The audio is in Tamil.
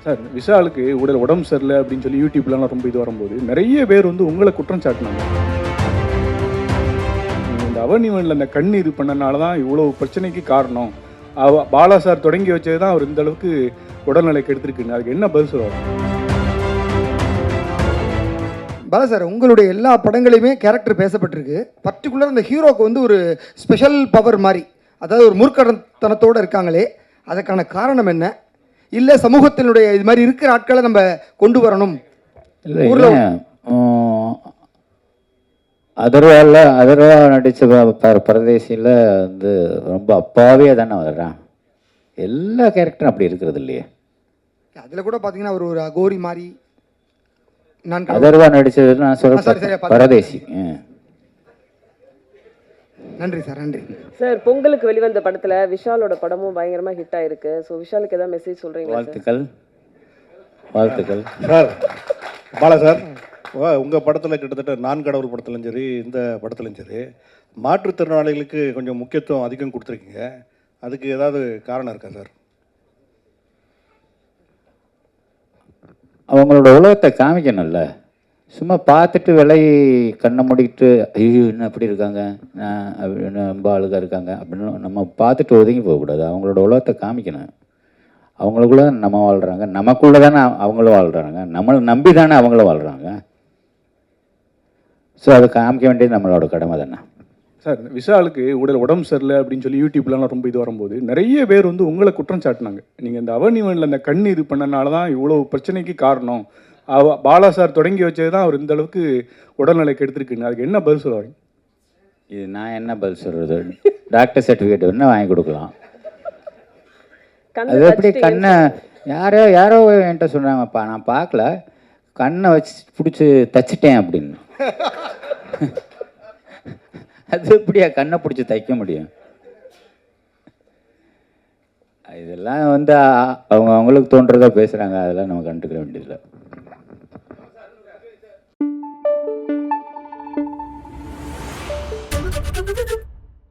சார் விஷாலுக்கு உடம்பு சரியில்லை அப்படின்னு சொல்லி யூடியூப்லலாம் ரொம்ப இது வரும்போது நிறைய பேர் வந்து உங்களை குற்றம் சாட்டினாங்க. இந்த அவனிவனில் அந்த கண் இது பண்ணனால தான் இவ்வளோ பிரச்சனைக்கு காரணம். பாலா சார் தொடங்கி வச்சது தான் அவர் இந்த அளவுக்கு உடல்நிலைக்கு எடுத்துருக்குங்க. அதுக்கு என்ன பதில் சொல்லுவாங்க? பாலா சார், உங்களுடைய எல்லா படங்களையுமே கேரக்டர் பேசப்பட்டிருக்கு. பர்டிகுலர் அந்த ஹீரோக்கு வந்து ஒரு ஸ்பெஷல் பவர் மாதிரி, அதாவது ஒரு மூர்க்கத்தனத்தோடு இருக்காங்களே, அதுக்கான காரணம் என்ன? இல்லை சமூகத்தினுடைய இது மாதிரி இருக்கிற ஆட்களை நம்ம கொண்டு வரணும்? இல்லை, அதர்வா நடித்த பரதேசியில் வந்து ரொம்ப அப்பாவே தானே வர்றான். எல்லா கேரக்டரும் அப்படி இருக்கிறது இல்லையே. அதில் கூட பார்த்தீங்கன்னா ஒரு அகோரி மாதிரி அதர்வா நடித்தது நான் சொல்கிறேன் பரதேசி. நன்றி சார், நன்றி சார். பொங்கலுக்கு வெளிவந்த படத்துல விஷாலோட படமும் பயங்கரமா ஹிட் ஆயிருக்கு. ஸோ விஷாலுக்கு ஏதாவது மெசேஜ் சொல்றீங்களா? வாழ்த்துக்கள் சார். பாலா சார், உங்கள் படத்தில் கிட்டத்தட்ட நான் கடவுள் படத்துலையும் சரி, இந்த படத்துலையும் சரி, மாற்றுத்திறனாளிகளுக்கு கொஞ்சம் முக்கியத்துவம் அதிகம் கொடுத்துருக்கீங்க. அதுக்கு ஏதாவது காரணம் இருக்கா சார்? அவங்களோட உலகத்தை காமிக்கணும்ல. சும்மா பார்த்துட்டு கண்ணை மூடிக்கிட்டு ஐயோ இன்னும் அப்படி இருக்காங்க, ரொம்ப அழுகாக இருக்காங்க அப்படின்னு நம்ம பார்த்துட்டு ஒதுங்கி போகக்கூடாது. அவங்களோட உலகத்தை காமிக்கணும். அவங்களுக்குள்ள நம்ம வாழ்கிறாங்க, நமக்குள்ளே தானே அவங்களும் வாழ்கிறாங்க, நம்மளை நம்பி தானே அவங்களும் வாழ்கிறாங்க. ஸோ அதை காமிக்க வேண்டியது நம்மளோட கடமை தானே. சார் விஷாலுக்கு உடம்பு சரியில்லை அப்படின்னு சொல்லி யூடியூப்லலாம் ரொம்ப இது வரும்போது நிறைய பேர் வந்து உங்களை குற்றம் சாட்டினாங்க. நீங்கள் இந்த அவனிவனில் அந்த கண் இது பண்ணனால தான் இவ்வளோ பிரச்சனைக்கு காரணம். பாலா சார் தொடங்கி வச்சது தான் அவர் இந்த அளவுக்கு உடல்நிலைக்கு எடுத்துருக்குங்க. அதுக்கு என்ன பதில் சொல்லுவாங்க? இது நான் என்ன பதில் சொல்கிறது? டாக்டர் சர்டிஃபிகேட் என்ன வாங்கி கொடுக்கலாம். அது எப்படி கண்ணை யாரோ என்கிட்ட சொன்னாங்கப்பா, நான் பார்க்கல, கண்ணை வச்சு பிடிச்சி தச்சிட்டேன் அப்படின்னு. அது எப்படியா கண்ணை பிடிச்சி தைக்க முடியும்? இதெல்லாம் வந்து அவங்களுக்கு தோன்றதா பேசுகிறாங்க. அதெல்லாம் நம்ம கண்டுக்கிற வேண்டியதில்லை.